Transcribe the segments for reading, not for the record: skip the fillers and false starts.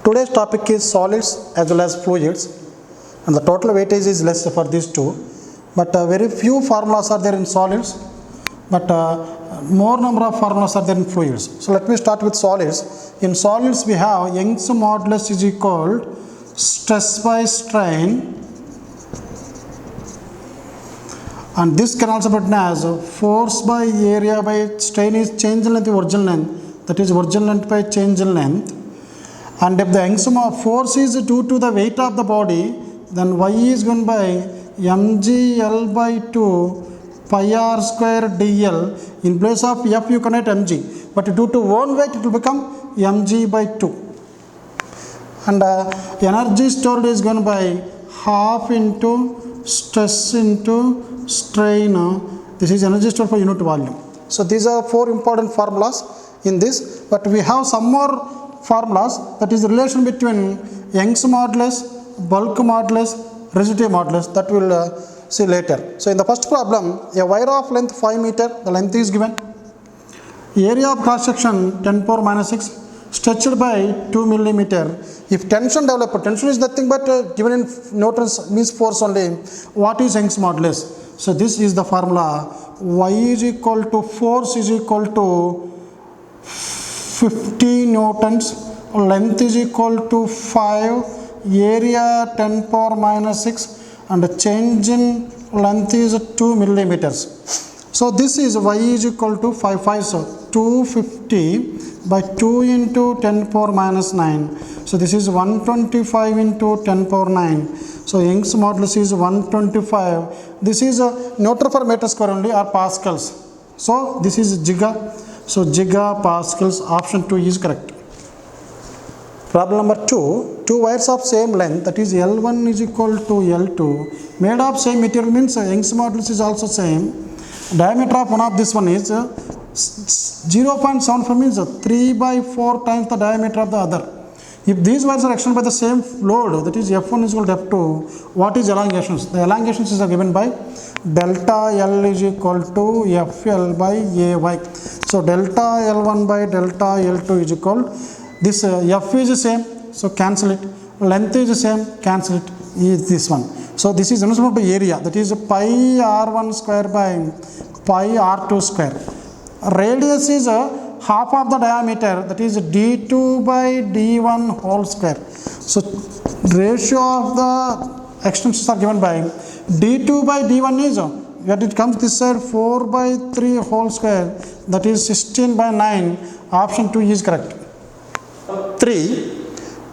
Today's topic is solids as well as fluids, and the total weightage is less for these two, but very few formulas are there in solids, but more number of formulas are there in fluids. So let me start with solids. In solids we have Young's modulus is equal stress by strain, and this can also be written as force by area by strain is change in length original length, that is original length by change in length. And if the Young's force is due to the weight of the body, then Y is given by mgl by 2 pi r square dl. In place of F you can write mg, but due to one weight it will become mg by 2. And energy stored is given by half into stress into strain. This is energy stored for unit volume. So these are four important formulas in this, but we have some more formulas, that is the relation between Young's modulus, bulk modulus, rigidity modulus, that we will see later. So in the first problem, a wire of length 5 meter, the length is given, area of cross section 10 power minus 6, stretched by 2 millimeter. If tension developed, tension is nothing but given in Newton's means force only. What is Young's modulus? So this is the formula. Y is equal to force is equal to 50 newtons, length is equal to 5, area 10 power minus 6, and the change in length is 2 millimeters. So this is Y is equal to 5, so 250 by 2 into 10 power minus 9. So this is 125 into 10 power 9. So Young's modulus is 125. This is a Newton per meter square only, or pascals. So this is giga. So gigapascals, option 2 is correct. Problem number 2, two wires of same length, that is L1 is equal to L2, made of same material, means Young's modulus is also same. Diameter of one of this one is 0.74, means 3 by 4 times the diameter of the other. If these wires are extended by the same load, that is F1 is equal to F2, what is elongations? The elongations are given by delta L is equal to FL by AY. So delta L1 by delta L2 is equal, this F is the same, so cancel it, length is the same, cancel it, is this one. So this is uniform to area, that is pi r1 square by pi r2 square. Radius is half of the diameter, that is d2 by d1 whole square. So ratio of the extensions are given by d2 by d1 is, when it comes this side, 4 by 3 whole square, that is 16 by 9. Option 2 is correct. 3.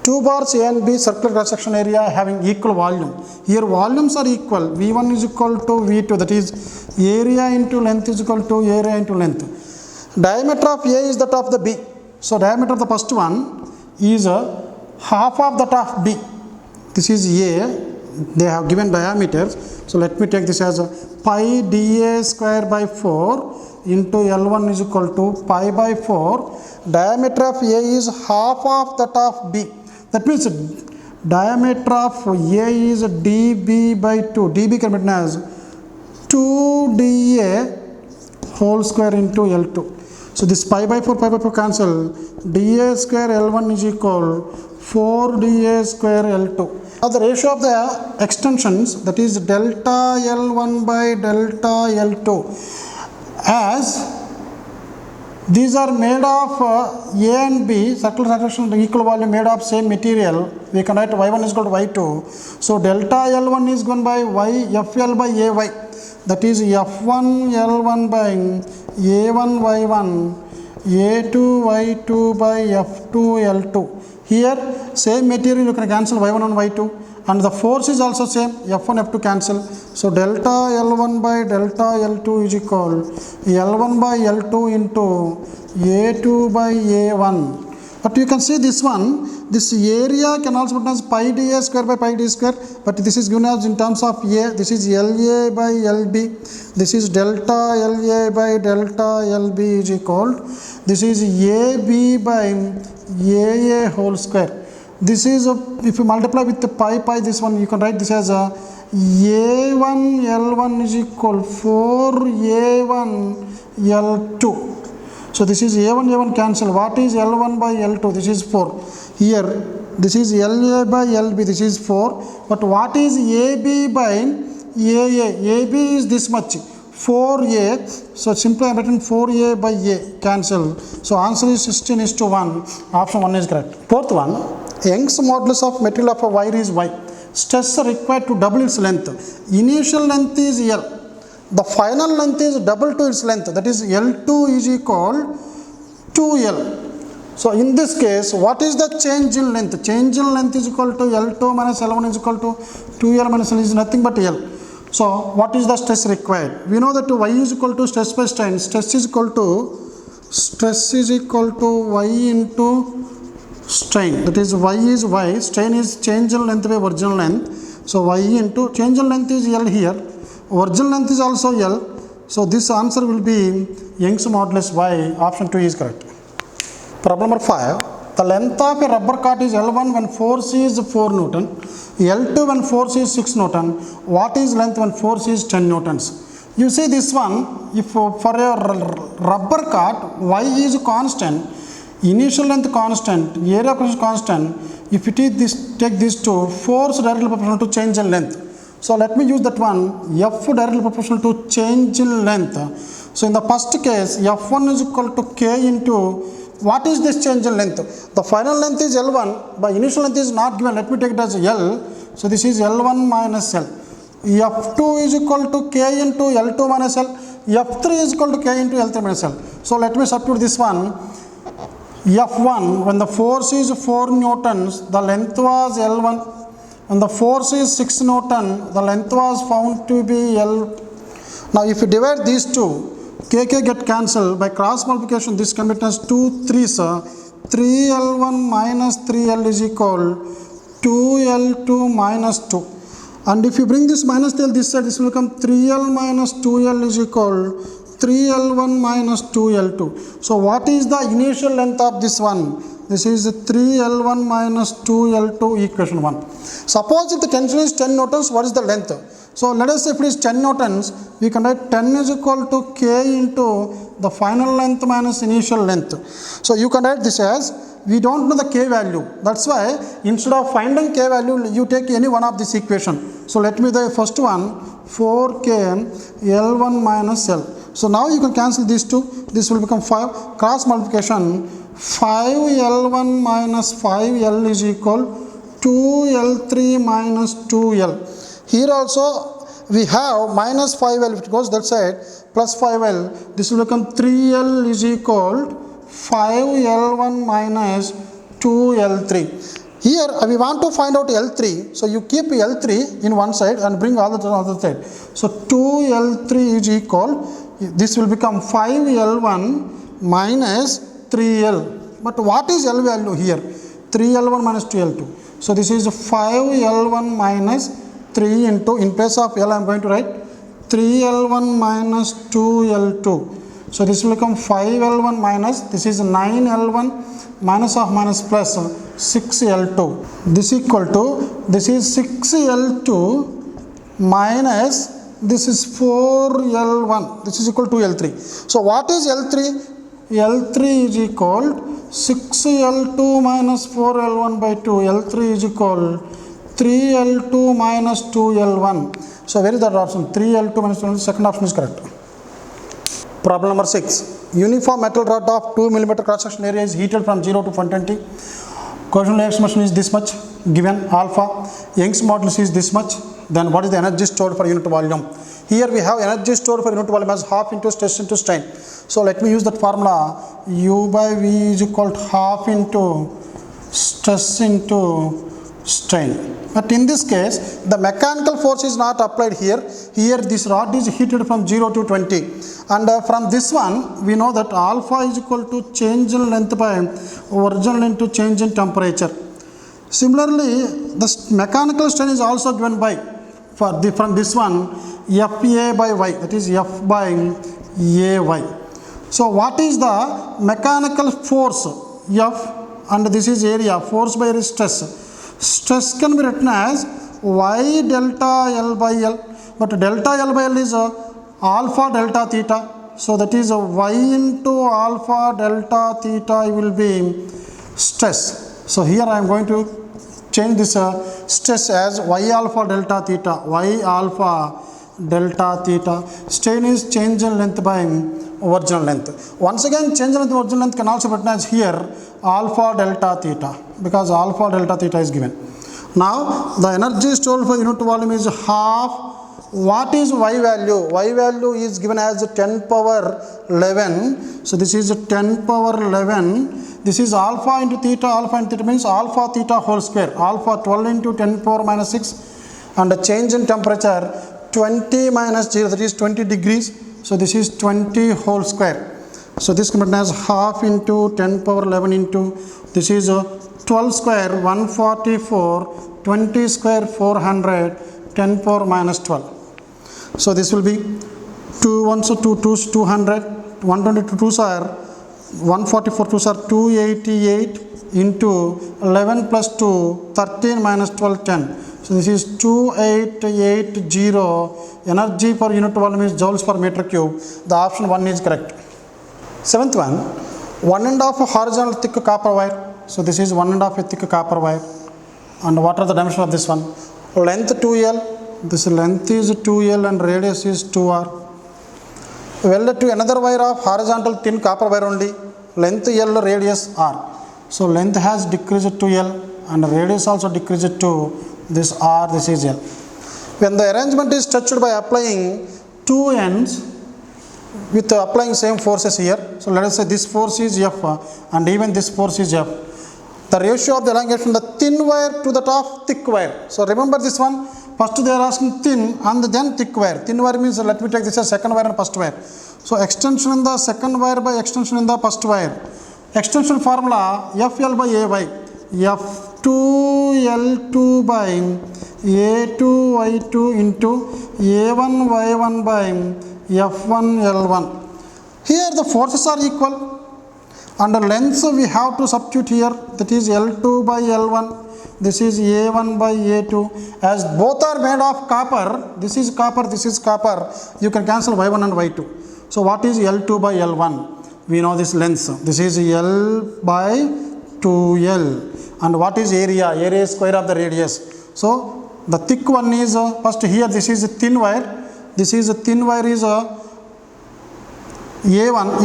Two bars A and B circular cross section area having equal volume. Here volumes are equal. V1 is equal to V2, that is area into length is equal to area into length. Diameter of A is that of the B. So diameter of the first one is half of that of B. This is A. They have given diameters. So let me take this as pi dA square by 4 into L1 is equal to pi by 4. Diameter of A is half of that of B. That means diameter of A is dB by 2. dB can be written as 2dA whole square into L2. So this pi by 4 cancel. dA square L1 is equal 4dA square L2. Now the ratio of the extensions, that is delta L1 by delta L2, as these are made of A and B, circular cross section equal volume, made of same material, we can write Y1 is equal to Y2. So delta L1 is given by FL by AY, that is F1 L1 by A1 Y1, A2 Y2 by F2 L2. Here same material you can cancel Y1 and Y2, and the force is also same, F1 F2 cancel. So delta L1 by delta L2 is equal L1 by L2 into A2 by A1. But you can see this one, this area can also be written as pi dA square by pi d square, but this is given as in terms of A, this is LA by LB, this is delta LA by delta LB is equal, this is AB by AA whole square. This is, if you multiply with the pi, this one you can write this as a A1 L1 is equal 4 A1 L2. So this is A1 cancel. What is L1 by L2? This is 4. Here this is LA by LB, this is 4, but what is AB by AA? AB is this much, 4A, so simply I am written 4A by A, cancel. So answer is 16:1, option 1 is correct. Fourth one, Young's modulus of material of a wire is Y. Stress required to double its length. Initial length is L. The final length is double to its length, that is L2 is equal to L. So in this case, what is the change in length? Change in length is equal to L2 minus L1 is equal to 2L minus L is nothing but L. So what is the stress required? We know that Y is equal to stress by strain. Stress is equal to Y into strain. That is Y is Y. Strain is change in length by original length. So Y into change in length is L here. Original length is also L. So this answer will be Young's modulus Y. Option 2 is correct. Problem number 5. The length of a rubber cart is L1 when force is 4 Newton. L2 when force is 6 Newton. What is length when force is 10 Newtons? You see this one, if for a rubber cart, Y is constant, initial length constant, area of constant, if it is this, take these two, force directly proportional to change in length. So let me use that one, F directly proportional to change in length. So in the first case, F1 is equal to K into, what is this change in length? The final length is L1, but initial length is not given. Let me take it as L. So this is L1 minus L. F2 is equal to K into L2 minus L. F3 is equal to K into L3 minus L. So let me substitute this one. F1, when the force is 4 Newtons, the length was L1. When the force is 6 Newton, the length was found to be L. Now if you divide these two, KK get cancelled by cross multiplication. This can be written as 2 3s. 3L1 minus 3L is equal 2L2 minus 2. And if you bring this minus L this side, this will become 3L minus 2L is equal 3L1 minus 2L2. So what is the initial length of this one? This is 3L1 minus 2L2 equation 1. Suppose if the tension is 10 Newtons, what is the length? So let us say if it is 10 Newtons, we can write 10 is equal to K into the final length minus initial length. So you can write this as, we don't know the K value. That's why instead of finding K value, you take any one of this equation. So let me the first one, 4K L1 minus L. So now you can cancel these two. This will become 5. Cross multiplication, 5L1 minus 5L is equal 2L3 minus 2L. Here also we have minus 5L, if it goes that side, plus 5L. This will become 3L is equal 5L1 minus 2L3. Here we want to find out L3. So you keep L3 in one side and bring all the other side. So 2L3 is equal, this will become 5L1 minus 3L. But what is L value here? 3L1 minus 2L2. So this is 5L1 minus 3 into, in place of L I am going to write 3L1 minus 2L2. So this will become 5L1 minus, this is 9L1 minus of minus plus 6L2. This equal to, this is 6L2 minus, this is 4L1. This is equal to L3. So what is L3? L3 is equal 6L2 minus 4L1 by 2. L3 is equal 3L2 minus 2L1. So where is that option? 3L2 minus 2L1. Second option is correct. Problem number 6. Uniform metal rod of 2 mm cross section area is heated from 0 to 120. Cohesion expression is this much. Given alpha. Young's modulus is this much. Then what is the energy stored per unit volume? Here we have energy stored per unit volume as half into stress into strain. So let me use that formula. U by V is equal to half into stress into strain. But in this case, the mechanical force is not applied here. Here this rod is heated from 0 to 20. And from this one, we know that alpha is equal to change in length by original into change in temperature. Similarly, the mechanical strain is also given by, from this one, FA by Y, that is F by AY. So what is the mechanical force? F, and this is area, force by area stress. Stress can be written as Y delta L by L, but delta L by L is alpha delta theta. So that is Y into alpha delta theta will be stress. So here I am going to change this stress as y alpha delta theta. Y alpha delta theta. Strain is change in length by original length. Once again, change in length by original length can also be written as here alpha delta theta, because alpha delta theta is given. Now the energy stored for unit volume is half. What is y value? Y value is given as 10 power 11. So this is 10 power 11. This is alpha into theta. Alpha into theta means alpha theta whole square. Alpha 12 into 10 power minus 6. And the change in temperature 20 minus 0, that is 20 degrees. So this is 20 whole square. So this can be written as half into 10 power 11 into, this is 12 square 144, 20 square 400, 10 power minus 12. So this will be 2 ones, 2 2s 200, 122 2s are 144 2s are 288 into 11 plus 2, 13 minus 12, 10. So this is 2880. Energy per unit volume is joules per meter cube. The option 1 is correct. Seventh one, 1.5 horizontal thick copper wire. So this is 1.5 thick copper wire. And what are the dimensions of this one? Length 2L. This length is 2L and radius is 2R. Welded to another wire of horizontal thin copper wire only. Length L, radius R. So length has decreased to L and radius also decreased to this R, this is L. When the arrangement is touched by applying two ends with applying same forces here. So let us say this force is F and even this force is F. The ratio of the elongation of the thin wire to that of thick wire. So remember this one. First they are asking thin and then thick wire. Thin wire means, let me take this as second wire and first wire. So extension in the second wire by extension in the first wire. Extension formula FL by AY. F2L2 by A2Y2 into A1Y1 by F1L1. Here the forces are equal. And the lengths we have to substitute here, that is L2 by L1. This is A1 by A2. As both are made of copper, this is copper, this is copper, you can cancel Y1 and Y2. So what is L2 by L1? We know this length. This is L by 2L. And what is area? Area is square of the radius. So the thick one is, first here this is a thin wire. This is a thin wire is A1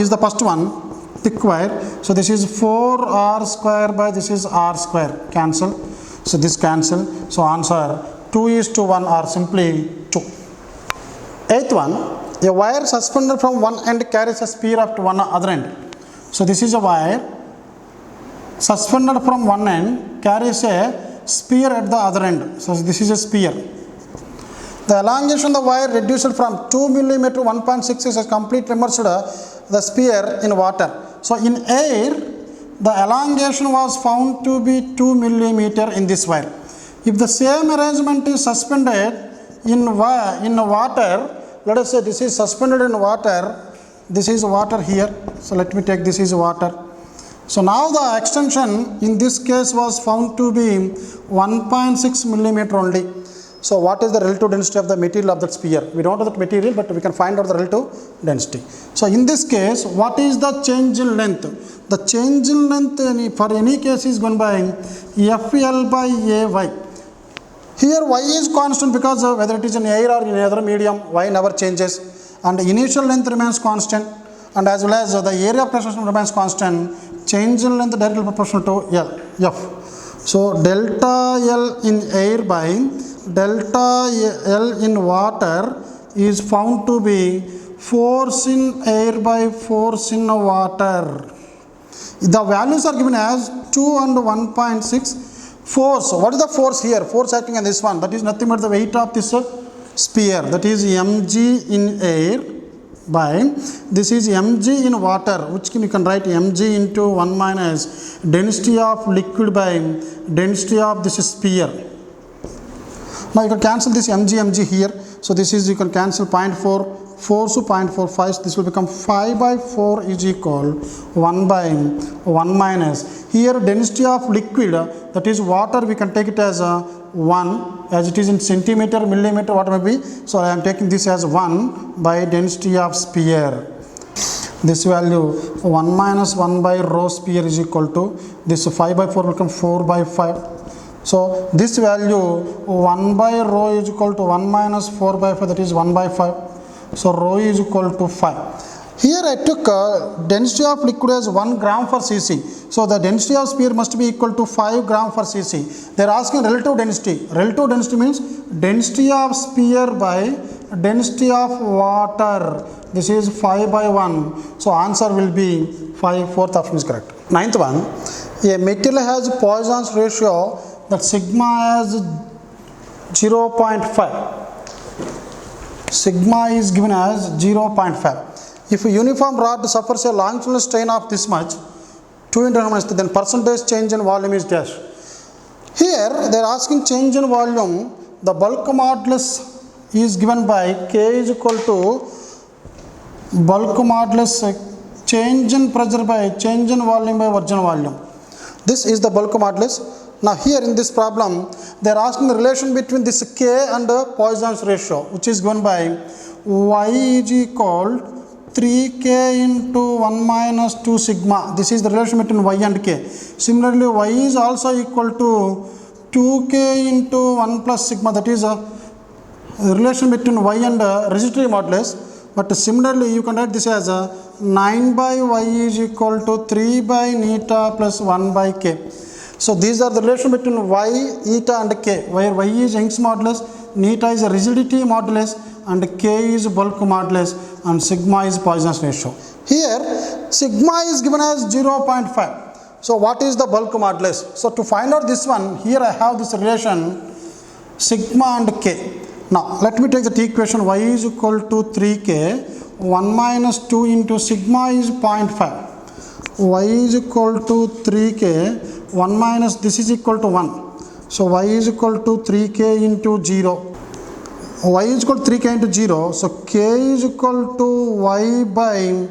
is the first one, thick wire. So this is 4R square by this is R square. Cancel. So this cancel. So answer 2:1 or simply 2. Eighth one, a wire suspended from one end carries a spear up to one other end. So this is a wire suspended from one end carries a spear at the other end. So this is a spear. The elongation of the wire reduced from 2 mm to 1.6 is completely immersed the spear in water. So in air, the elongation was found to be 2 mm in this wire. If the same arrangement is suspended in water, let us say this is suspended in water, this is water here. So let me take this is water. So now the extension in this case was found to be 1.6 mm only. So what is the relative density of the material of that sphere? We don't know that material, but we can find out the relative density. So in this case, what is the change in length? The change in length for any case is going by FL by AY. Here Y is constant because whether it is in air or in other medium, Y never changes. And the initial length remains constant. And as well as the area of cross-section remains constant, change in length directly proportional to F. So delta L in air by delta L in water is found to be force in air by force in water. The values are given as 2 and 1.6. Force, what is the force here? Force acting on this one, that is nothing but the weight of this sphere, that is mg in air by this is mg in water, which you can write mg into 1 minus density of liquid by density of this sphere. Now you can cancel this mg here. So this is, you can cancel 0.4, 4 to 0.45. This will become 5 by 4 is equal 1 by 1 minus. Here density of liquid, that is water, we can take it as 1, as it is in centimeter, millimeter, what may be. So I am taking this as 1 by density of sphere. This value 1 minus 1 by rho sphere is equal to this 5 by 4 will become 4 by 5. So this value 1 by rho is equal to 1 minus 4 by 5, that is 1 by 5. So rho is equal to 5. Here I took density of liquid as 1 gram per cc. So the density of sphere must be equal to 5 gram per cc. They are asking relative density. Relative density means density of sphere by density of water. This is 5 by 1. So answer will be 5. Fourth option is correct. Ninth one. A material has Poisson's ratio that sigma is 0.5. Sigma is given as 0.5. If a uniform rod suffers a longitudinal strain of this much, 2 into how much, then percentage change in volume is dash. Here they are asking change in volume. The bulk modulus is given by K is equal to bulk modulus change in pressure by change in volume by original volume. This is the bulk modulus. Now here in this problem, they are asking the relation between this K and Poisson's ratio, which is given by Y is equal 3K into 1 minus 2 sigma. This is the relation between Y and K. Similarly, Y is also equal to 2K into 1 plus sigma. That is a relation between Y and resistivity modulus. But similarly, you can write this as 9 by Y is equal to 3 by neta plus 1 by K. So these are the relation between Y, eta and K, where Y is Young's modulus, neta is a rigidity modulus, and K is bulk modulus, and sigma is Poisson's ratio. Here sigma is given as 0.5. So what is the bulk modulus? So to find out this one, here I have this relation sigma and K. Now let me take the equation. Y is equal to 3K, 1 minus 2 into sigma is 0.5. Y is equal to 3K, 1 minus this is equal to 1. So Y is equal to 3K into 0. Y is equal to 3K into 0. So K is equal to Y by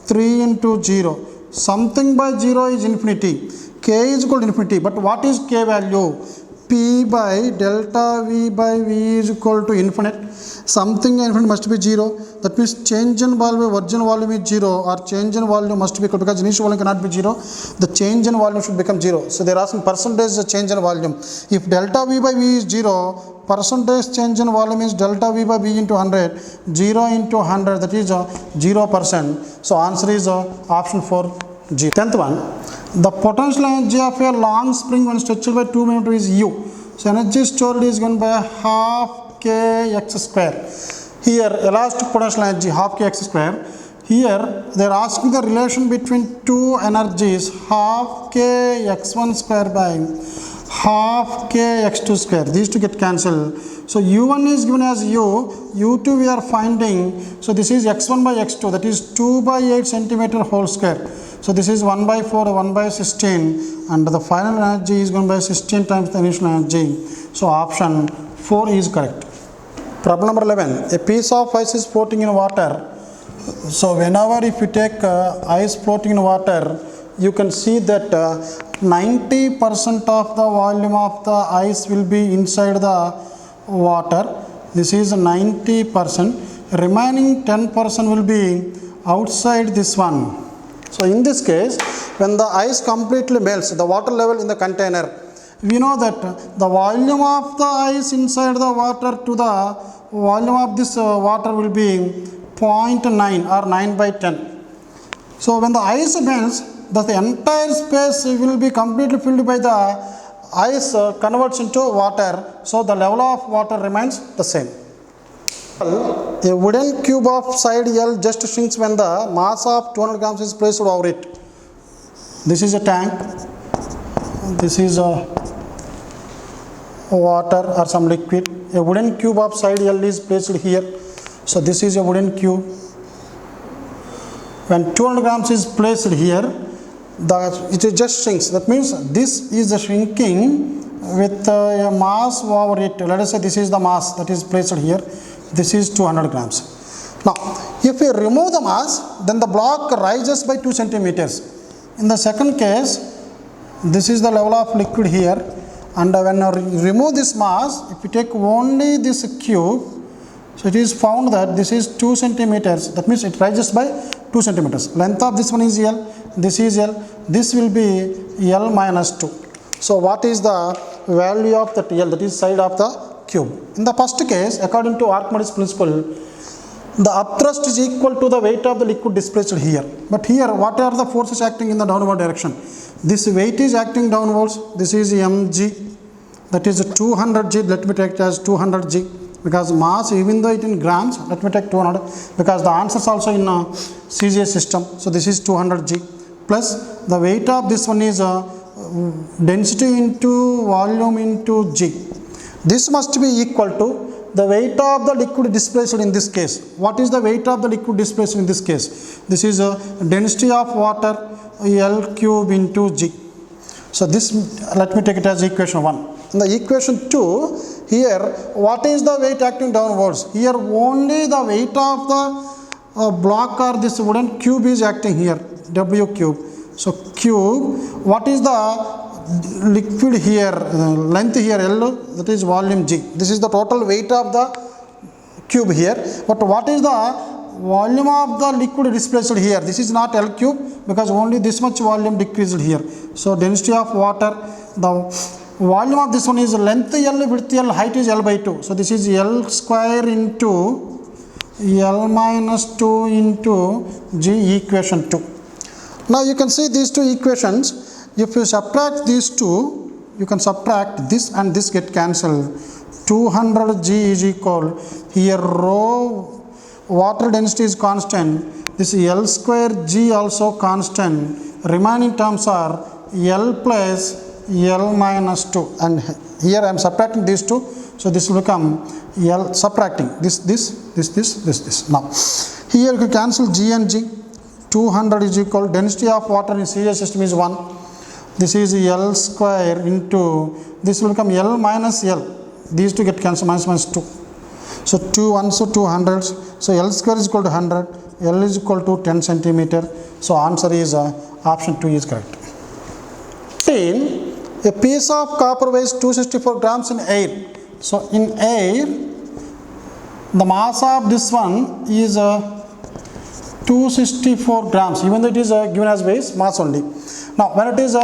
3 into 0. Something by 0 is infinity. K is equal to infinity. But what is K value? P by delta V by V is equal to infinite. Something infinite must be 0. That means change in volume by original volume is 0, or change in volume must be equal, because initial volume cannot be 0. The change in volume should become 0. So they are asking percentage change in volume. If delta V by V is 0, percentage change in volume is delta V by V into 100. 0 into 100, that is 0%. So answer is option 4, G. 10th one. The potential energy of a long spring when stretched by 2 millimeters is U. So energy stored is given by half K x square. Here elastic potential energy half K x square. Here they are asking the relation between two energies, half K x1 square by half K x2 square. These two get cancelled. So U1 is given as U, U2 we are finding. So this is x1 by x2, that is 2 by 8 centimeter whole square. So this is 1 by 4, 1 by 16, and the final energy is given by 16 times the initial energy. So option 4 is correct. Problem number 11. A piece of ice is floating in water. So whenever if you take ice floating in water, you can see that 90% of the volume of the ice will be inside the water. This is 90%. Remaining 10% will be outside this one. So in this case, when the ice completely melts, the water level in the container, we know that the volume of the ice inside the water to the volume of this water will be 0.9 or 9 by 10. So when the ice melts, the entire space will be completely filled by the ice converts into water. So the level of water remains the same. A wooden cube of side L just shrinks when the mass of 200 grams is placed over it. This is a tank. This is a water or some liquid. A wooden cube of side L is placed here. So this is a wooden cube. When 200 grams is placed here, it just shrinks. That means this is the shrinking with a mass over it. Let us say this is the mass that is placed here. This is 200 grams. Now, if we remove the mass, then the block rises by 2 centimeters. In the second case, this is the level of liquid here. And when you remove this mass, if you take only this cube, so it is found that this is 2 centimeters. That means it rises by 2 centimeters. Length of this one is L. This is L. This will be L minus 2. So what is the value of that L, that is side of the cube. In the first case, according to Archimedes principle, the upthrust is equal to the weight of the liquid displaced here. But here, what are the forces acting in the downward direction? This weight is acting downwards. This is mg. That is 200 g. Let me take it as 200 g. Because mass, even though it in grams, let me take 200. Because the answer is also in CGS system. So this is 200 g. Plus the weight of this one is density into volume into g. This must be equal to the weight of the liquid displaced in this case. What is the weight of the liquid displaced in this case? This is density of water L cube into g. So this, let me take it as equation 1. In the equation 2, here what is the weight acting downwards? Here only the weight of the block or this wooden cube is acting here, W cube. So cube, what is the liquid here, length here L, that is volume g. This is the total weight of the cube here. But what is the volume of the liquid displaced here? This is not L cube because only this much volume decreased here. So density of water, the volume of this one is length L, width L, height is L by 2. So this is L square into L minus 2 into G, equation 2. Now you can see these two equations. If you subtract these two, you can subtract this and this get cancelled. 200 G is equal, here rho water density is constant. This L square G also constant. Remaining terms are L plus L minus 2. And here I am subtracting these two. So this will become L, subtracting this. Now here you can cancel G and G. 200 is equal, density of water in CGS system is 1. This is L square into, this will become L minus L. These two get cancelled, minus 2. So 2 ones, so 200. So L square is equal to 100. L is equal to 10 centimeter. So answer is option 2 is correct. 10. A piece of copper weighs 264 grams in air. So in air, the mass of this one is 264 grams, even though it is given as base mass only. Now when it is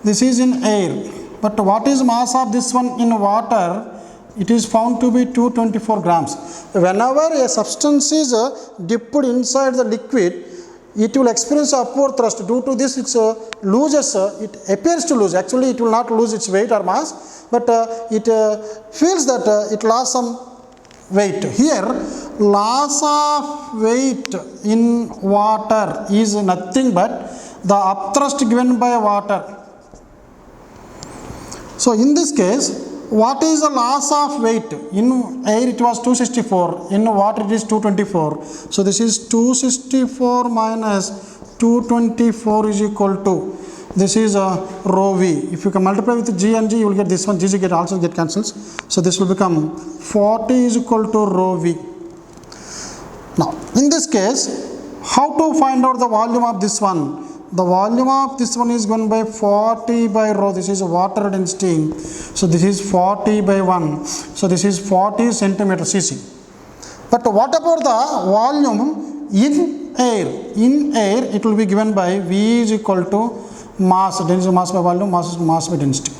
this is in air, but what is mass of this one in water? It is found to be 224 grams. Whenever a substance is dipped inside the liquid, it will experience upward thrust. Due to this, it loses, it appears to lose. Actually, it will not lose its weight or mass, but it feels that it lost some weight. Here, loss of weight in water is nothing but the upthrust given by water. So in this case, what is the loss of weight? In air it was 264, in water it is 224. So this is 264 minus 224 is equal to, this is rho v. If you can multiply with G and G, you will get this one, G get also get cancels. So this will become 40 is equal to rho v. Now in this case, how to find out the volume of this one? The volume of this one is given by 40 by rho. This is water density. So this is 40 by 1. So this is 40 centimeter cc. But what about the volume in air? In air, it will be given by V is equal to mass. Density mass by volume, mass by density.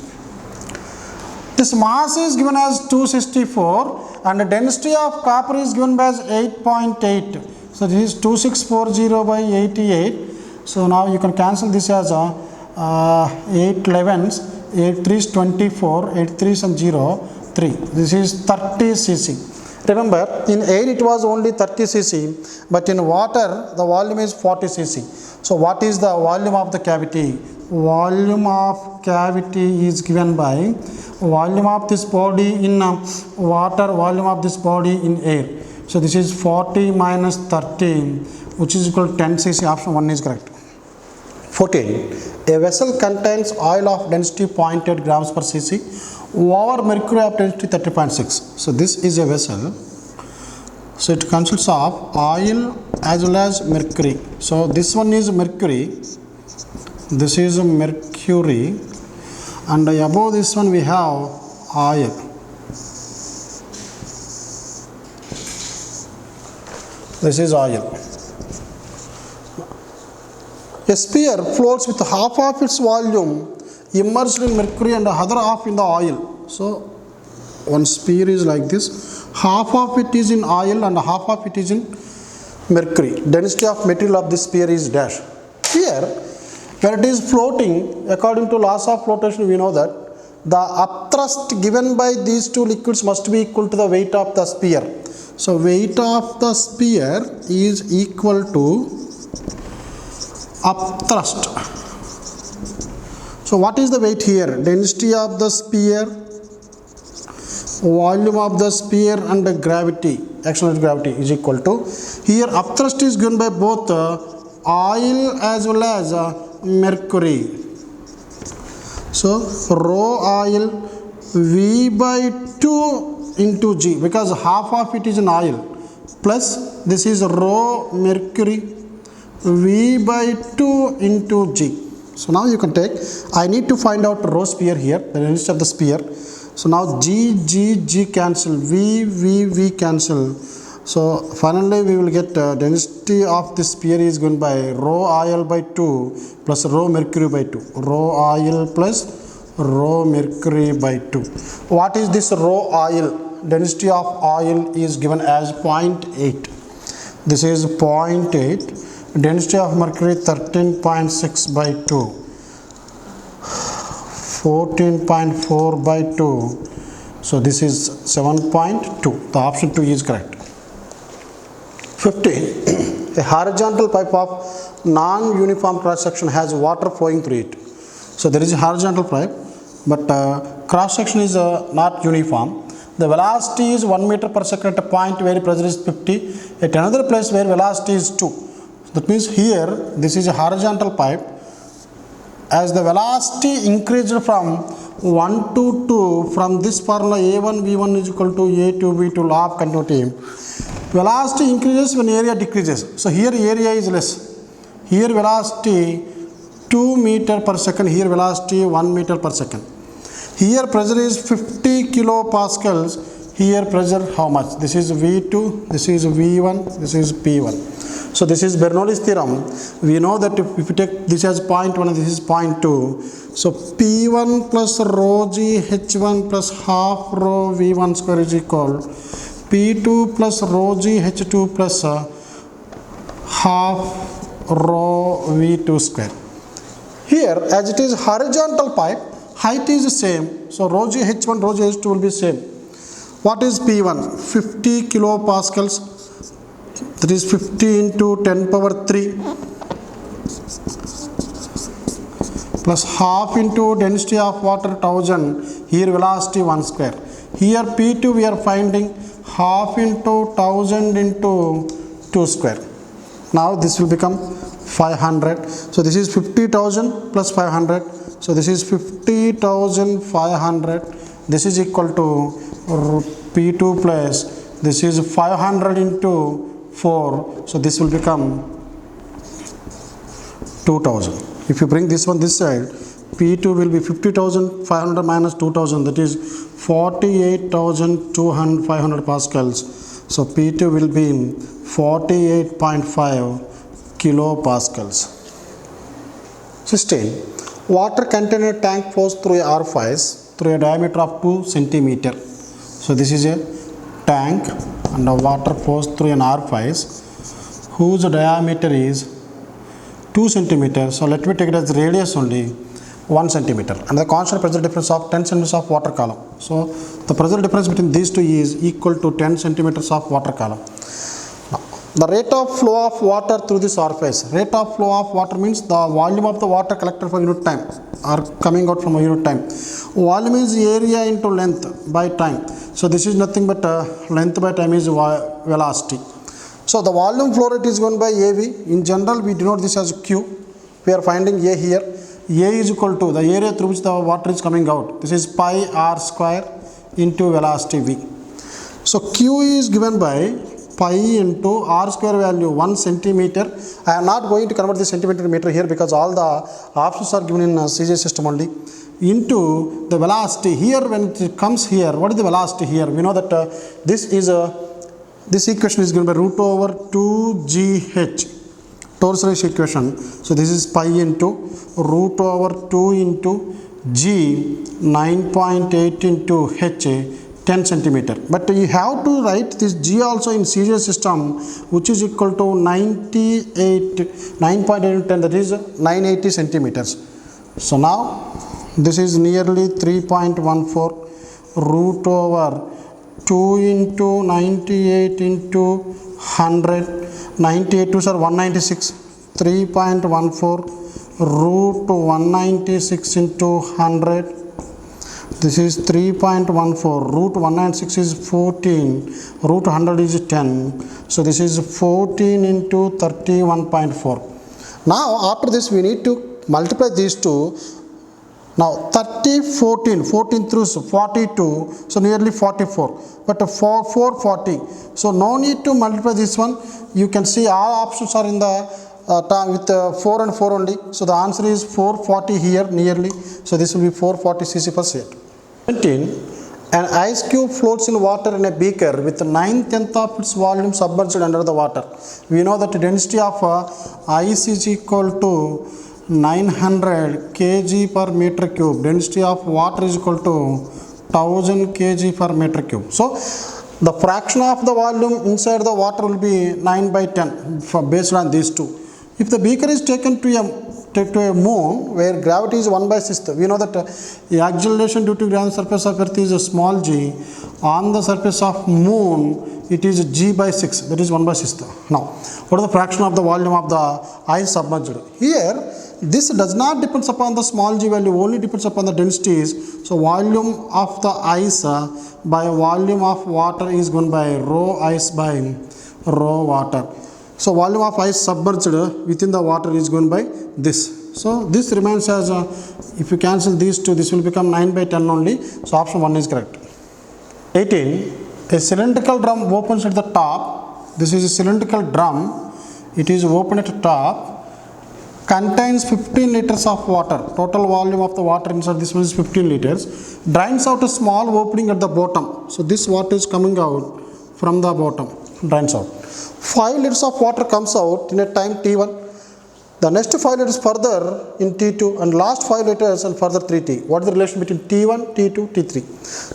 This mass is given as 264 and the density of copper is given by as 8.8. So this is 2640 by 88. So now you can cancel this as 8 11s, 8 3s 24, 8 3s and 0, 3. This is 30 cc. Remember, in air it was only 30 cc, but in water the volume is 40 cc. So what is the volume of the cavity? Volume of cavity is given by volume of this body in water, volume of this body in air. So this is 40 minus 30, which is equal to 10 cc. Option 1 is correct. 14. A vessel contains oil of density 0.8 grams per cc over mercury of density 30.6. So this is a vessel. So it consists of oil as well as mercury. So this one is mercury. This is mercury. And above this one we have oil. This is oil. A sphere floats with half of its volume immersed in mercury and the other half in the oil. So one sphere is like this, half of it is in oil and half of it is in mercury. Density of material of this sphere is dash. Here, when it is floating, according to laws of flotation, we know that the upthrust given by these two liquids must be equal to the weight of the sphere. So weight of the sphere is equal to upthrust. So what is the weight here? Density of the sphere, volume of the sphere, and the gravity, accelerated gravity is equal to, here upthrust is given by both oil as well as mercury. So rho oil V by 2 into G, because half of it is in oil, plus this is rho mercury V by 2 into G. So now you can take, I need to find out rho sphere here, the density of the sphere. So now G cancel, V cancel. So finally we will get density of the sphere is given by rho oil by 2 plus rho mercury by 2. Rho oil plus rho mercury by 2. What is this rho oil? Density of oil is given as 0.8. This is 0.8. Density of mercury 13.6 by 2. 14.4 by 2. So this is 7.2. The option 2 is correct. 15. A horizontal pipe of non-uniform cross section has water flowing through it. So there is a horizontal pipe, but cross section is not uniform. The velocity is 1 meter per second at a point where pressure is 50, at another place where velocity is 2. That means here this is a horizontal pipe. As the velocity increased from 1 to 2, from this formula A1 V1 is equal to A2 V2, law of continuity, velocity increases when area decreases. So here area is less. Here velocity 2 meter per second, here velocity 1 meter per second. Here pressure is 50 kilopascals, here pressure how much? This is V2, this is V1, this is P1. So this is Bernoulli's theorem. We know that if you take this as 0.1 and this is 0.2, so P1 plus rho G H1 plus half rho V1 square is equal P2 plus rho G H2 plus half rho V2 square. Here as it is horizontal pipe, height is the same. So rho G H1, rho G H2 will be same. What is P1? 50 kilopascals. That is 50 into 10 power 3 plus half into density of water 1000, here velocity 1 square. Here P2 we are finding half into 1000 into 2 square. Now this will become 500. So this is 50,000 plus 500. So this is 50,500. This is equal to P2 plus this is 500 into 4. So this will become 2000. If you bring this one this side, P2 will be 50,500 minus 2000, that is 48,500 pascals. So P2 will be in 48.5 kilopascals. 16. Water container tank flows through a orifice through a diameter of 2 centimeter. So this is a tank and the water flows through an orifice whose diameter is 2 centimeters. So let me take it as radius only 1 centimeter and the constant pressure difference of 10 centimeters of water column. So the pressure difference between these two is equal to 10 centimeters of water column. Now, the rate of flow of water through this orifice. Rate of flow of water means the volume of the water collected for unit time or coming out from a unit time. Volume is area into length by time. So this is nothing but length by time is velocity. So the volume flow rate is given by AV. In general we denote this as Q. We are finding A here. A is equal to the area through which the water is coming out. This is pi r square into velocity V. So Q is given by pi into r square value 1 centimeter. I am not going to convert this centimeter to meter here because all the options are given in CJ system only. Into the velocity here, when it comes here, what is the velocity here? We know that this equation is given by root over 2gh, torus ratio equation. So this is pi into root over 2 into G 9.8 into H 10 centimeter. But you have to write this G also in serial system, which is equal to 9.8 into 10, that is 980 centimeters. So now this is nearly 3.14 root over 2 into 98 into 100. 98 2s are 196. 3.14 root 196 into 100. This is 3.14. Root 196 is 14. Root 100 is 10. So this is 14 into 31.4. Now after this we need to multiply these two. Now 30, 14 through 42, so nearly 44, but 440. So no need to multiply this one. You can see all options are in the with 4 and 4 only. So the answer is 440 here nearly. So this will be 440 cc per set. 17. An ice cube floats in water in a beaker with 9/10 of its volume submerged under the water. We know that the density of ice is equal to 900 kg per meter cube. Density of water is equal to 1000 kg per meter cube. So the fraction of the volume inside the water will be 9/10 based on these two. If the beaker is taken to a moon where gravity is 1/6, we know that the acceleration due to gravity surface of earth is a small g. On the surface of moon it is g/6, that is 1/6. Now what is the fraction of the volume of the ice submerged? Here this does not depends upon the small g value, only depends upon the densities. So volume of the ice by volume of water is given by rho ice by rho water. So volume of ice submerged within the water is given by this. So this remains as if you cancel these two, this will become 9/10 only. So option 1 is correct. 18. A cylindrical drum opens at the top. This is a cylindrical drum. It is open at the top. Contains 15 liters of water. Total volume of the water inside this one is 15 liters. Drains out a small opening at the bottom. So this water is coming out from the bottom. Drains out. 5 liters of water comes out in a time t1. The next 5 liters further in t2 and last 5 liters and further 3t. What is the relation between t1, t2, t3?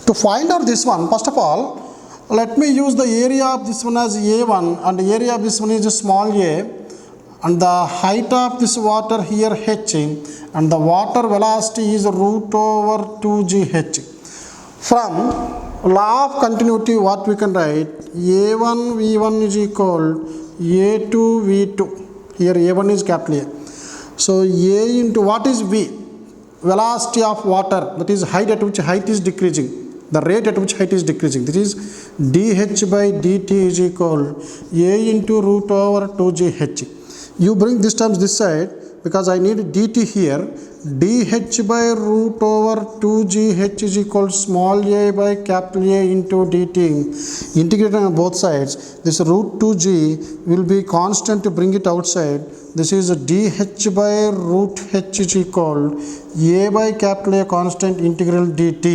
To find out this one, first of all, let me use the area of this one as a1 and the area of this one is a small a. And the height of this water here h, and the water velocity is root over 2gh. From law of continuity, what we can write, a1 v1 is equal a2 v2. Here a1 is capital A. So a into what is v? Velocity of water, that is height at which height is decreasing, the rate at which height is decreasing. This is dh by dt is equal a into root over 2gh. You bring this terms this side because I need dt here. dh by root over 2gh is equal small a by capital A into dt. Integrated on both sides. This root 2g will be constant to bring it outside. This is dh by root h is equal a by capital A constant integral dt.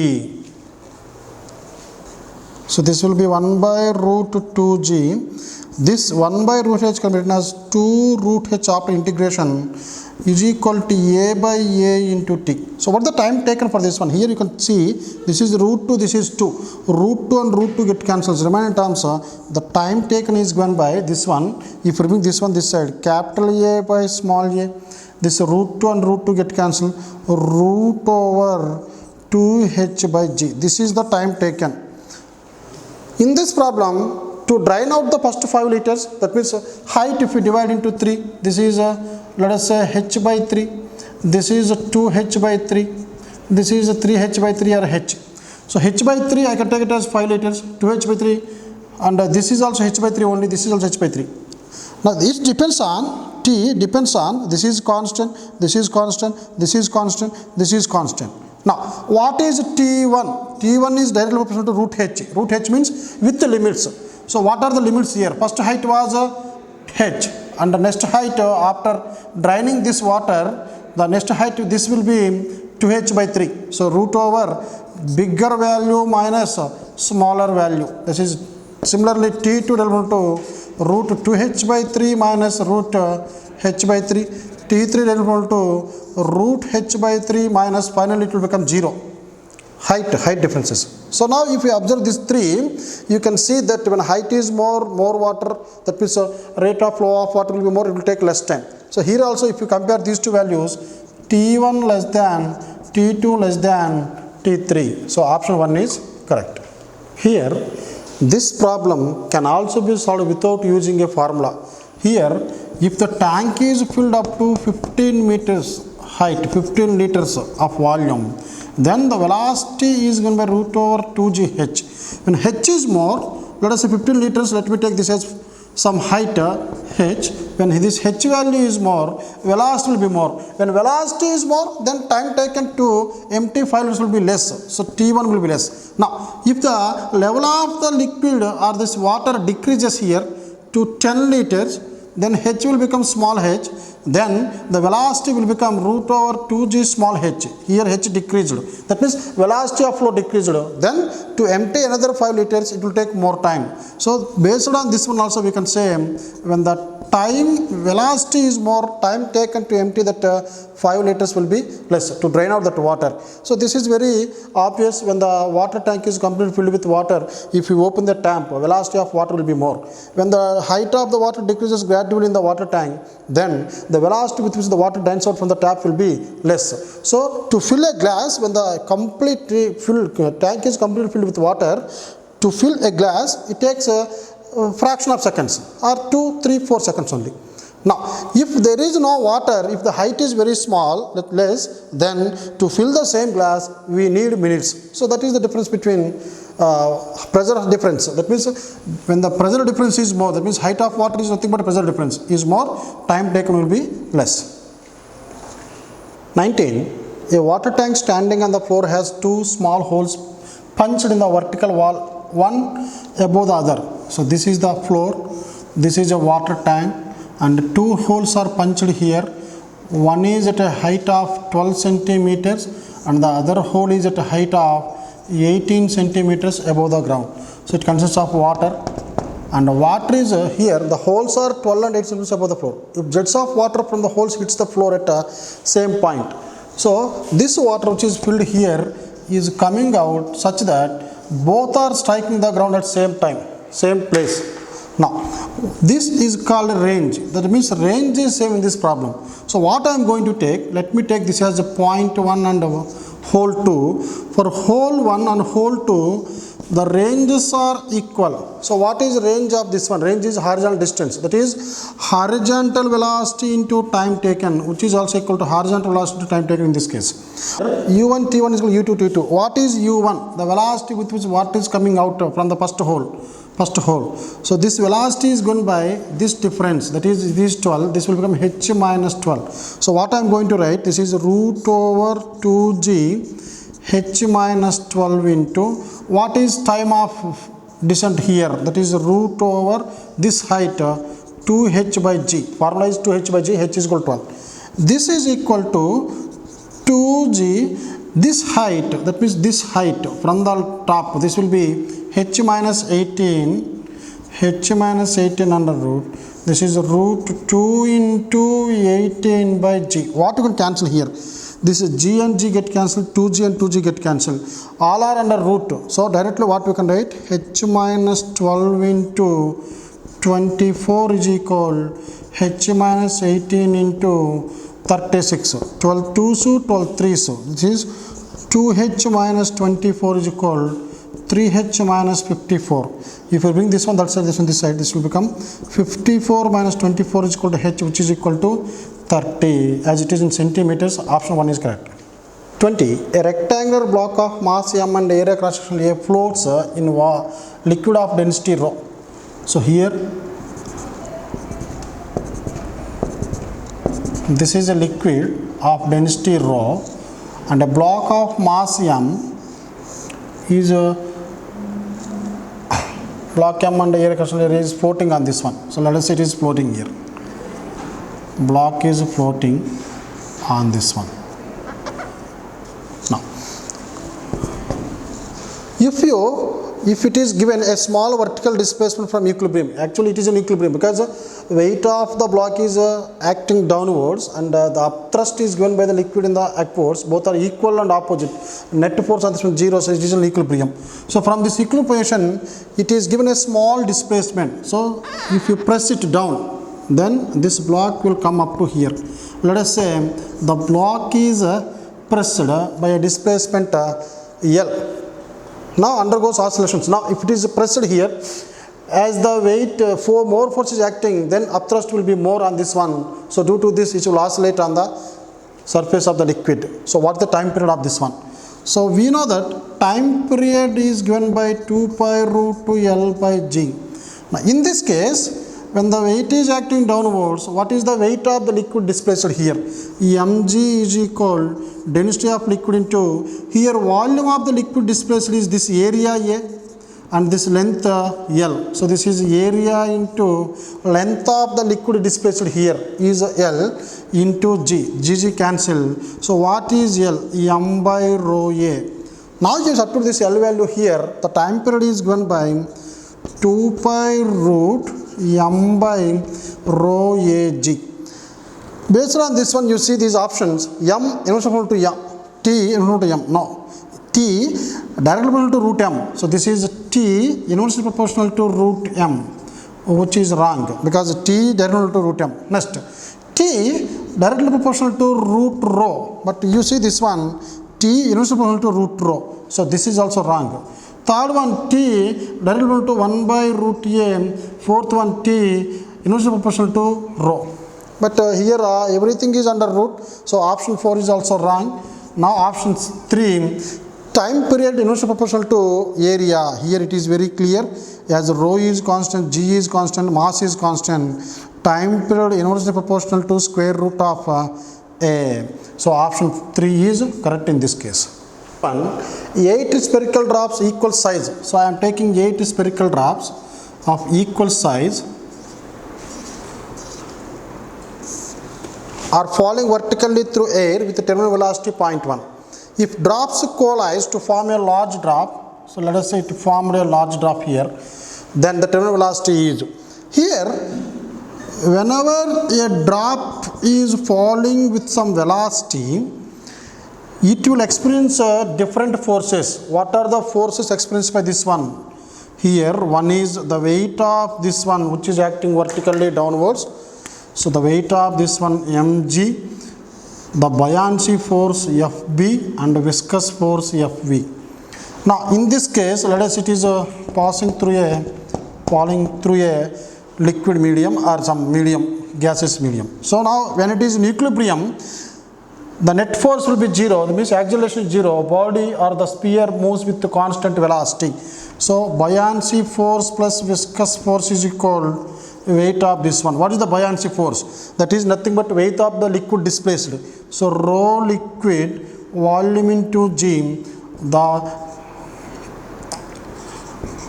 So this will be 1 by root 2g. This 1 by root h can be written as 2 root h after integration is equal to a by a into t. So what is the time taken for this one? Here you can see this is root 2, this is 2. Root 2 and root 2 get cancelled. Remaining terms, the time taken is given by this one. If you bring this one this side, capital A by small a, this root 2 and root 2 get cancelled. Root over 2h by g. This is the time taken. In this problem, to drain out the first 5 liters, that means height if we divide into 3, this is let us say h by 3, this is 2h by 3, this is 3h by 3 or h. So h by 3 I can take it as 5 liters, 2h by 3 and this is also h by 3 only, this is also h by 3. Now this depends on, t depends on, this is constant, this is constant, this is constant, this is constant. Now what is t1? t1 is directly proportional to root h. Root h means with the limits. So what are the limits here? First height was h and the next height after draining this water, the next height this will be 2h by 3. So root over bigger value minus smaller value. This is similarly t2 to root 2h by 3 minus root h by 3. T3 is equal to root h by 3 minus, finally it will become 0. Height differences. So now if you observe this 3, you can see that when height is more water, that means rate of flow of water will be more, it will take less time. So here also if you compare these two values, T1 less than, T2 less than T3. So option 1 is correct. Here this problem can also be solved without using a formula. Here if the tank is filled up to 15 meters height, 15 liters of volume, then the velocity is going to be root over 2gh. When h is more, let us say 15 liters, let me take this as some height h. When this h value is more, velocity will be more. When velocity is more, then time taken to empty 5 liters will be less. So T1 will be less. Now, if the level of the liquid or this water decreases here to 10 liters, then h will become small h, then the velocity will become root over 2g small h. Here h decreased. That means velocity of flow decreased. Then to empty another 5 liters, it will take more time. So based on this one also we can say when the time velocity is more, time taken to empty that 5 liters will be less to drain out that water. So this is very obvious. When the water tank is completely filled with water, if you open the tap, velocity of water will be more. When the height of the water decreases gradually in the water tank, then the velocity with which the water drains out from the tap will be less. So to fill a glass, when the tank is completely filled with water, to fill a glass, it takes a fraction of seconds or 2, 3, 4 seconds only. Now, if there is no water, if the height is very small, less, then to fill the same glass, we need minutes. So that is the difference between pressure difference. That means when the pressure difference is more, that means height of water is nothing but pressure difference is more, time taken will be less. 19. A water tank standing on the floor has 2 small holes punched in the vertical wall, one above the other. So this is the floor, this is a water tank, and 2 holes are punched here. One is at a height of 12 centimeters and the other hole is at a height of 18 centimeters above the ground. So it consists of water, and the water is here, the holes are 12 and 8 centimeters above the floor. If jets of water from the holes hits the floor at a same point, so this water which is filled here is coming out such that both are striking the ground at same time, same place. Now, this is called range. That means range is same in this problem. So what I am going to take, let me take this as a point 1 and hole 2. For hole 1 and hole 2, the ranges are equal. So what is range of this one? Range is horizontal distance. That is horizontal velocity into time taken, which is also equal to horizontal velocity to time taken in this case. U1 T1 is equal to U2 T2. What is U1? The velocity with which water is coming out from the first hole. So this velocity is going by this difference, that is this 12, this will become h minus 12. So what I am going to write, this is root over 2g h minus 12 into, what is time of descent here, that is root over this height 2h by g, formula is 2h by g, h is equal to 12. This is equal to 2g, this height, that means this height from the top, this will be h minus 18 under root, this is root 2 into 18 by g. What you can cancel here? This is g and g get cancelled, 2g and 2g get cancelled. All are under root. So directly what we can write? H minus 12 into 24 is equal h minus 18 into 36. 12 2 so 12 3 so. This is 2h minus 24 is equal 3h minus 54. If you bring this one, that side, this one, this side, this will become 54 minus 24 is equal to h, which is equal to 30, as it is in centimeters. Option 1 is correct. 20. A rectangular block of mass m and area cross section A floats in liquid of density rho. So here, this is a liquid of density rho, and a block of mass m is block m and area cross section area is floating on this one. So let us say it is floating here. Block is floating on this one. Now, if you if it is given a small vertical displacement from equilibrium, actually it is in equilibrium because weight of the block is acting downwards and the upthrust is given by the liquid in the upwards, both are equal and opposite. Net force on this one 0, so it is in equilibrium. So from this equilibrium position, it is given a small displacement. So if you press it down, then this block will come up to here. Let us say the block is pressed by a displacement L. Now undergoes oscillations. Now if it is pressed here, as the weight for more force is acting, then upthrust will be more on this one. So due to this, it will oscillate on the surface of the liquid. So what is the time period of this one? So we know that time period is given by 2 pi root 2 L by G. Now in this case, when the weight is acting downwards, what is the weight of the liquid displaced here? mg is equal density of liquid into, here volume of the liquid displaced is this area A and this length L. So this is area into length of the liquid displaced here is L into G. G cancel. So what is L? M by rho A. Now you substitute this L value here. The time period is given by 2 pi root M by rho AG. Based on this one, you see these options. M inverse proportional to M, T inverse to M. No, T directly proportional to root M. So this is T inversely proportional to root M, which is wrong because T directly to root M. Next, T directly proportional to root rho, but you see this one T inversely proportional to root rho. So this is also wrong. Third one T directly proportional to 1 by root A. Fourth one T inversely proportional to rho. But here everything is under root. So option 4 is also wrong. Now option 3, time period inversely proportional to area. Here it is very clear. As rho is constant, G is constant, mass is constant. Time period inversely proportional to square root of A. So option 3 is correct in this case. 8 spherical drops equal size. So I am taking 8 spherical drops of equal size are falling vertically through air with a terminal velocity 0.1. If drops coalesce to form a large drop, so let us say it formed a large drop here, then the terminal velocity is here. Whenever a drop is falling with some velocity, it will experience different forces. What are the forces experienced by this one? Here, one is the weight of this one, which is acting vertically downwards. So the weight of this one mg, the buoyancy force Fb and viscous force Fv. Now in this case, let us it is falling through a liquid medium or some medium, gaseous medium. So now when it is in equilibrium, the net force will be 0, that means acceleration is 0, body or the sphere moves with the constant velocity. So buoyancy force plus viscous force is equal weight of this one. What is the buoyancy force? That is nothing but weight of the liquid displaced. So rho liquid volume into G, the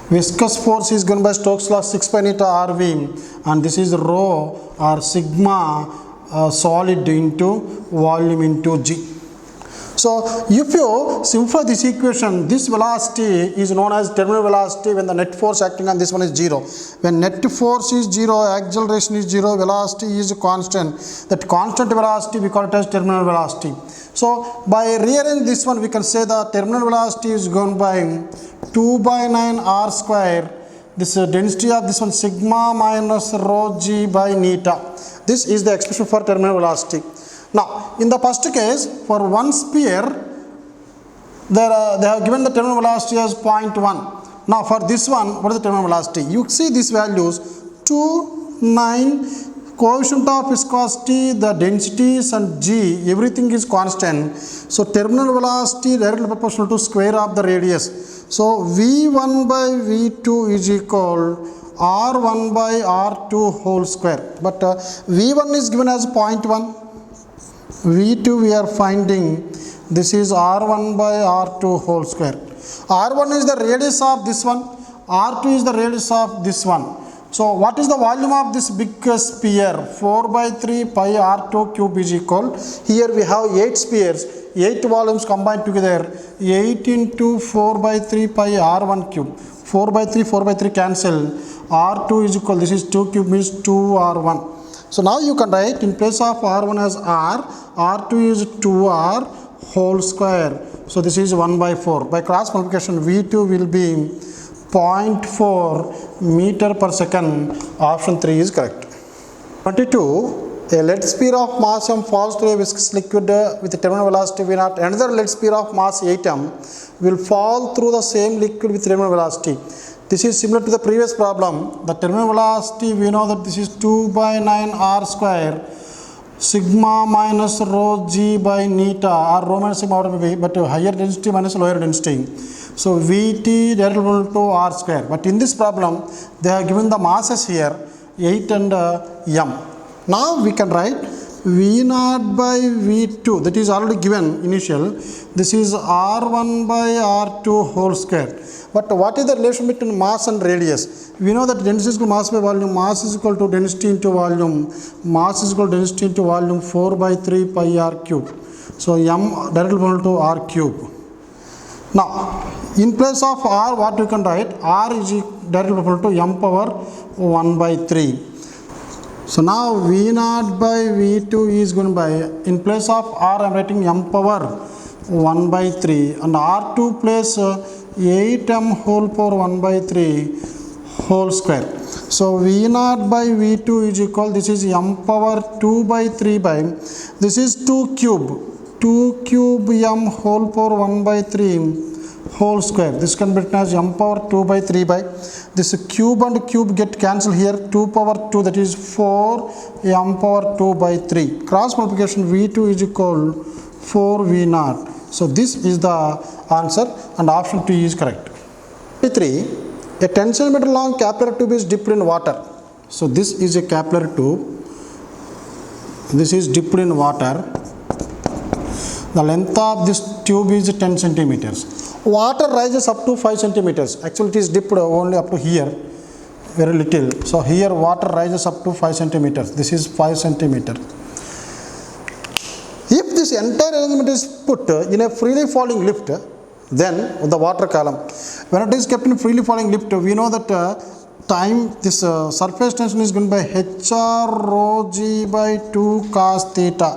viscous force is given by Stokes law 6 pi neta Rv, and this is rho or sigma solid into volume into G. So if you simplify this equation, this velocity is known as terminal velocity when the net force acting on this one is 0. When net force is 0, acceleration is 0, velocity is constant. That constant velocity we call it as terminal velocity. So by rearranging this one, we can say the terminal velocity is given by 2 by 9 r square. This density of this one sigma minus rho G by neta. This is the expression for terminal velocity. Now, in the first case, for one sphere, they have given the terminal velocity as 0.1. Now, for this one, what is the terminal velocity? You see these values 2, 9, coefficient of viscosity, the densities and G, everything is constant. So, terminal velocity directly proportional to square of the radius. So, V1 by V2 is equal R1 by R2 whole square. But V1 is given as 0.1. V2 we are finding this is R1 by R2 whole square. R1 is the radius of this one, R2 is the radius of this one. So what is the volume of this big sphere? 4 by 3 pi R2 cube is equal. Here we have 8 spheres, 8 volumes combined together. 8 into 4 by 3 pi R1 cube. 4 by 3 cancel, R2 is equal, this is 2 cube means 2R1. So now you can write in place of R1 as R, R2 is 2R whole square. So this is 1 by 4. By cross multiplication, V2 will be 0.4 meter per second. Option 3 is correct. 22. A lead sphere of mass m falls through a viscous liquid with a terminal velocity v0. Another lead sphere of mass 8m will fall through the same liquid with terminal velocity. This is similar to the previous problem. The terminal velocity, we know that this is 2 by 9 r square sigma minus rho g by neta, or rho minus sigma, whatever may be, but higher density minus lower density. So Vt directly equal to r square. But in this problem, they have given the masses here 8 and m. Now we can write V0 by V2, that is already given initial. This is R1 by R2 whole square. But what is the relation between mass and radius? We know that density is equal to mass by volume, mass is equal to density into volume, mass is equal to density into volume 4 by 3 pi r cube. So m directly equal to r cube. Now in place of r, what you can write? R is directly equal to m power 1 by 3. So now V0 by V2 is going by, in place of R I am writing m power 1 by 3 and R2 place 8m whole power 1 by 3 whole square. So V0 by V2 is equal, this is m power 2 by 3 by, this is 2 cube m whole power 1 by 3 whole square. This can be written as m power 2 by 3 by, this cube and cube get cancelled here, 2 power 2, that is 4 m power 2 by 3. Cross multiplication, V2 is equal 4 V0. So this is the answer and option 2 is correct. 3. A 10 cm long capillary tube is dipped in water. So this is a capillary tube. This is dipped in water. The length of this tube is 10 centimeters. Water rises up to 5 centimeters. Actually it is dipped only up to here, very little. So here water rises up to 5 centimeters. This is 5 centimeters. If this entire arrangement is put in a freely falling lift, then the water column, when it is kept in freely falling lift, we know that this surface tension is given by HR rho g by 2 cos theta.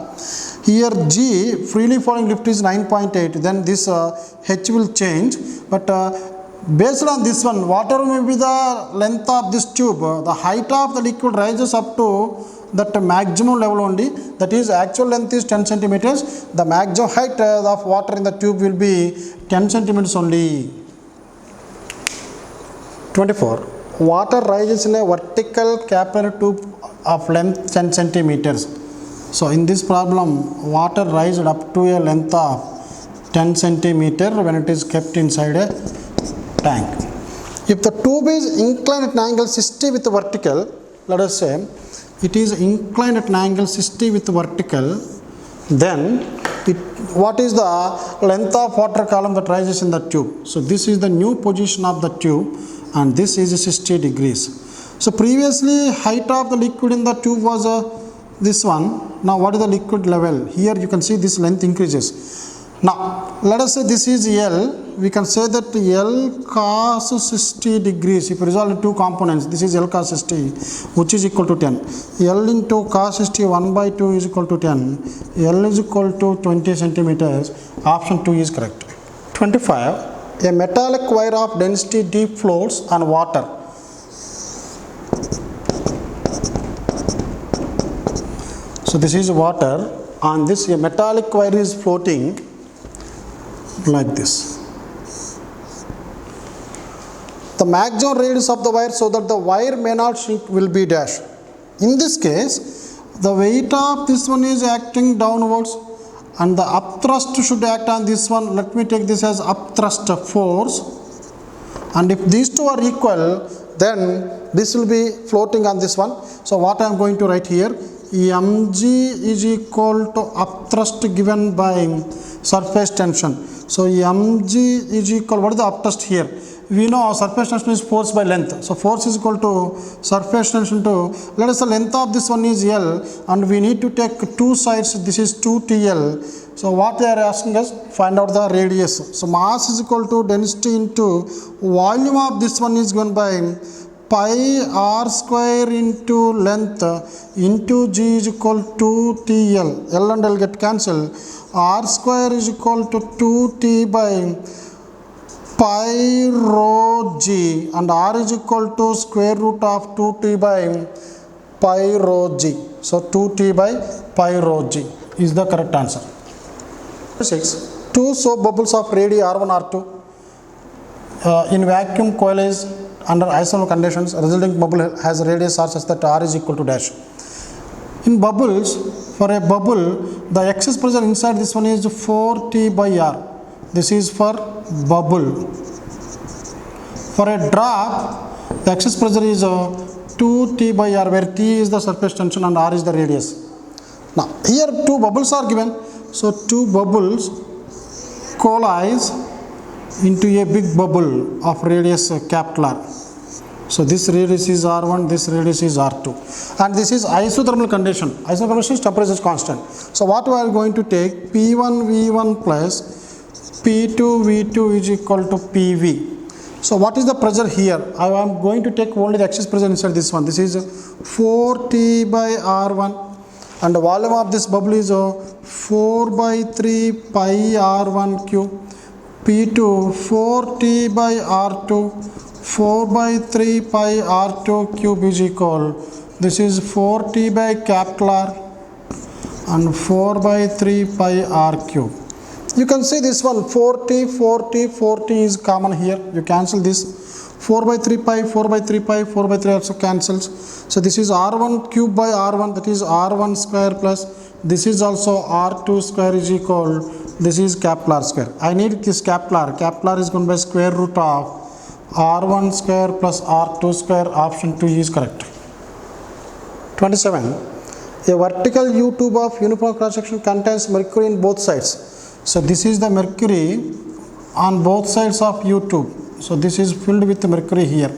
Here G, freely falling lift, is 9.8, then this H will change, but based on this one, whatever may be the length of this tube, the height of the liquid rises up to that maximum level only, that is actual length is 10 centimeters, the maximum height of water in the tube will be 10 centimeters only. 24. Water rises in a vertical capillary tube of length 10 centimeters. So in this problem, water rises up to a length of 10 centimeter when it is kept inside a tank. If the tube is inclined at an angle 60 with vertical, let us say it is inclined at an angle 60 with vertical, then what is the length of water column that rises in the tube? So this is the new position of the tube and this is 60 degrees. So previously height of the liquid in the tube was this one. Now what is the liquid level? Here you can see this length increases. Now let us say this is L. We can say that L cos 60 degrees. If you resolve the two components, this is L cos 60, which is equal to 10. L into cos 60 1 by 2 is equal to 10. L is equal to 20 centimeters. Option 2 is correct. 25. A metallic wire of density D floats on water. So this is water. On this, a metallic wire is floating like this. The maximum radius of the wire so that the wire may not shrink will be dash. In this case, the weight of this one is acting downwards and the upthrust should act on this one. Let me take this as upthrust force, and if these two are equal, then this will be floating on this one. So what I am going to write here, mg is equal to upthrust given by surface tension. So mg is equal, what is the upthrust here? We know surface tension is force by length. So force is equal to surface tension to, let us say length of this one is L and we need to take two sides, this is 2TL. So what they are asking us, find out the radius. So mass is equal to density into volume of this one is given by pi r square into length into g is equal to TL. L and L get cancelled. R square is equal to 2t by pi rho g, and r is equal to square root of 2t by pi rho g. So 2t by pi rho g is the correct answer. 6. Two soap bubbles of radii R1 R2 in vacuum coalesce under isothermal conditions. Resulting bubble has a radius r such that r is equal to dash. In bubbles, for a bubble, the excess pressure inside this one is 4t by r. This is for bubble. For a drop, the excess pressure is 2t by r, where t is the surface tension and r is the radius. Now, here two bubbles are given. So, two bubbles coalesce into a big bubble of radius capital R. So, this radius is R1, this radius is R2, and this is isothermal condition. Isothermal condition is temperature is constant. So, what we are going to take, P1 V1 plus P2 V2 is equal to PV. So, what is the pressure here? I am going to take only the excess pressure inside this one. This is 4T by R1. And the volume of this bubble is 4 by 3 pi R1 cube. P2 4T by R2, 4 by 3 pi R2 cube is equal. This is 4T by capital R and 4 by 3 pi R cube. You can see this one 4T is common here. You cancel this. 4 by 3 pi, 4 by 3 pi, 4 by 3 also cancels. So this is R1 cube by R1, that is R1 square plus this is also R2 square is equal, this is capital R square. I need this capital R. Capital R is going by square root of R1 square plus R2 square. Option 2 is correct. 27. A vertical U tube of uniform cross section contains mercury in both sides. So this is the mercury on both sides of U tube. So this is filled with mercury here.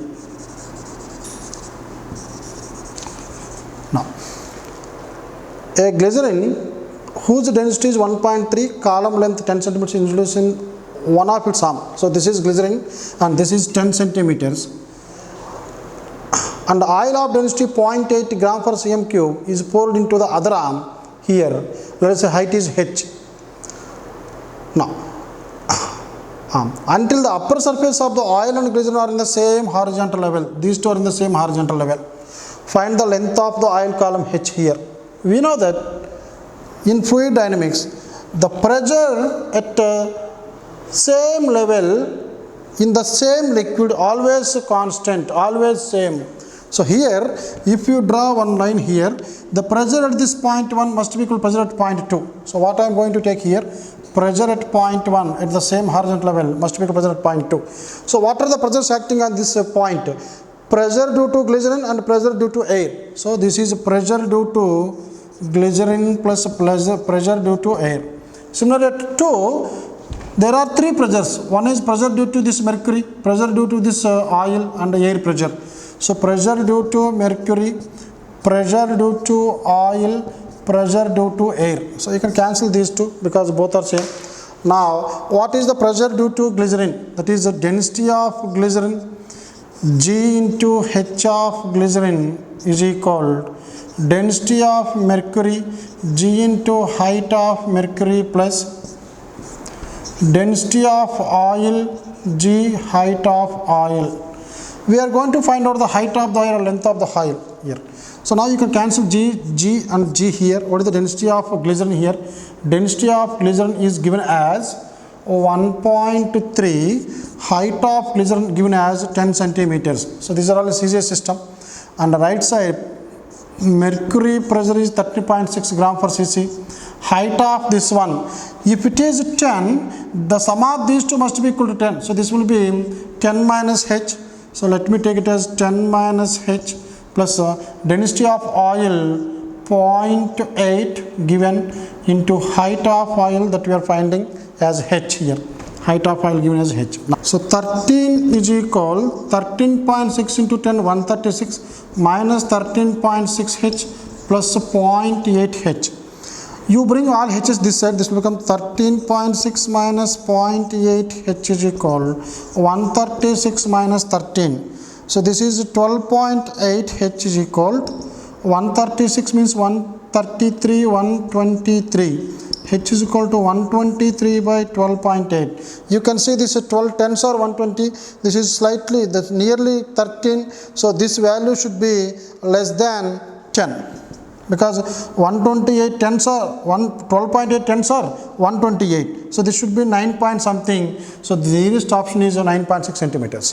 Now, a glycerin whose density is 1.3, column length 10 centimeters is introduced in one of its arm. So this is glycerin and this is 10 centimeters. And oil of density 0.8 gram per cm cube is poured into the other arm here, whereas the height is h. Now, until the upper surface of the oil and glycerin are in the same horizontal level. These two are in the same horizontal level. Find the length of the oil column h here. We know that in fluid dynamics, the pressure at same level in the same liquid always constant, always same. So here, if you draw one line here, the pressure at this point 1 must be equal to pressure at point 2. So what I am going to take here, pressure at point 1 at the same horizontal level must be equal to pressure at point 2. So what are the pressures acting on this point? Pressure due to glycerin and pressure due to air. So this is pressure due to glycerin plus pressure due to air. Similarly at 2, there are 3 pressures. One is pressure due to this mercury, pressure due to this oil and air pressure. So pressure due to mercury, pressure due to oil, pressure due to air. So you can cancel these two because both are same. Now what is the pressure due to glycerin? That is the density of glycerin, G into H of glycerin is equal density of mercury, G into height of mercury plus density of oil, G height of oil. We are going to find out the height of the oil or length of the oil here. So now you can cancel G and G here. What is the density of glycerin here? Density of glycerin is given as 1.3, height of glycerin given as 10 centimeters. So these are all a CGS system. On the right side, mercury pressure is 30.6 gram per cc. Height of this one, if it is 10, the sum of these two must be equal to 10. So this will be 10 minus H. So let me take it as 10 minus H plus density of oil 0.8 given into height of oil that we are finding as H here. Height of oil given as H. So 13 is equal 13.6 into 10 136 minus 13.6 H plus 0.8 H. You bring all h's this side, this will become 13.6 minus 0.8 h is equal 136 minus 13. So this is 12.8 h is equal 136 means 133, 123. H is equal to 123 by 12.8. You can see this is 12 tens or 120. This is slightly, that's nearly 13. So this value should be less than 10. Because 128 tens are 12.8 tens are 128. So this should be 9 point something. So the nearest option is 9.6 centimeters.